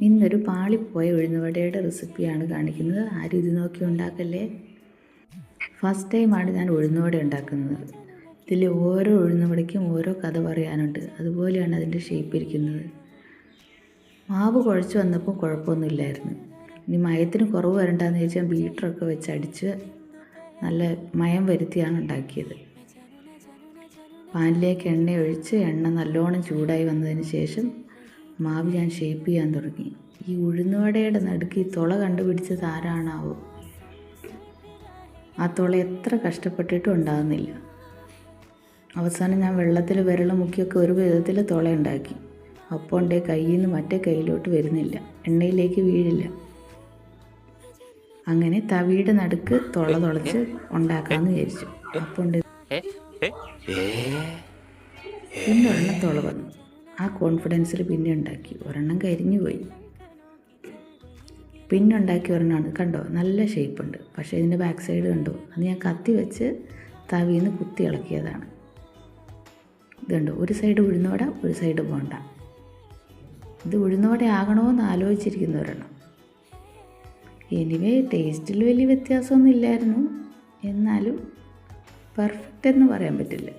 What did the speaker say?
ഇന്നൊരു പാളിപ്പോയ ഉഴുന്നുവടയുടെ റെസിപ്പിയാണ് കാണിക്കുന്നത്. ആരും ഇത് നോക്കി ഉണ്ടാക്കല്ലേ. ഫസ്റ്റ് ടൈമാണ് ഞാൻ ഉഴുന്നുവട ഉണ്ടാക്കുന്നത്. ഇതിൽ ഓരോ ഉഴുന്നുവടയ്ക്കും ഓരോ കഥ പറയാനുണ്ട്. അതുപോലെയാണ് അതിൻ്റെ ഷേപ്പ് ഇരിക്കുന്നത്. മാവ് കുഴച്ച് വന്നപ്പോൾ കുഴപ്പമൊന്നുമില്ലായിരുന്നു. ഇനി മയത്തിന് കുറവ് വരണ്ടെന്ന് ചോദിച്ചാൽ ബീറ്ററൊക്കെ വെച്ച് അടിച്ച് നല്ല മയം വരുത്തിയാണ് ഉണ്ടാക്കിയത്. പാനിലേക്ക് എണ്ണ ഒഴിച്ച് എണ്ണ നല്ലോണം ചൂടായി വന്നതിന് ശേഷം മാവ് ഞാൻ ഷേപ്പ് ചെയ്യാൻ തുടങ്ങി. ഈ ഉഴുന്നുവടയുടെ നടുക്ക് ഈ തുള കണ്ടുപിടിച്ചത് ആരാണാവോ. ആ തുള എത്ര കഷ്ടപ്പെട്ടിട്ടും ഉണ്ടാകുന്നില്ല. അവസാനം ഞാൻ വെള്ളത്തിൽ വിരൽ മുക്കിയൊക്കെ ഒരു വിധത്തിൽ തുള ഉണ്ടാക്കി. അപ്പോൾ എൻ്റെ കയ്യിൽ നിന്ന് മറ്റേ കയ്യിലോട്ട് വരുന്നില്ല, എണ്ണയിലേക്ക് വീഴില്ല. അങ്ങനെ തവിയുടെ നടുക്ക് തുള തുളച്ച് ഉണ്ടാക്കാമെന്ന് വിചാരിച്ചു. അപ്പോൾ ഉണ്ട് പിന്നെ ഒരെണ്ണം തുള വന്നു. ആ കോൺഫിഡൻസിൽ പിന്നെ ഉണ്ടാക്കി. ഒരെണ്ണം കരിഞ്ഞു പോയി. പിന്നെ ഉണ്ടാക്കി ഒരെണ്ണമാണ്. കണ്ടോ, നല്ല ഷേപ്പുണ്ട്. പക്ഷേ ഇതിൻ്റെ ബാക്ക് സൈഡ് കണ്ടോ, അത് ഞാൻ കത്തി വെച്ച് തവിയിൽ നിന്ന് കുത്തി ഇളക്കിയതാണ്. ഇതുണ്ടോ, ഒരു സൈഡ് ഉഴുന്നുവട, ഒരു സൈഡ് ബോണ്ട. ഇത് ഉഴുന്നുവട ആകണമെന്ന് ആലോചിച്ചിരിക്കുന്ന ഒരെണ്ണം. എനിവേ ടേസ്റ്റിൽ വലിയ വ്യത്യാസമൊന്നും ഇല്ലായിരുന്നു. എന്നാലും പെർഫെക്റ്റ് എന്ന് പറയാൻ പറ്റില്ല.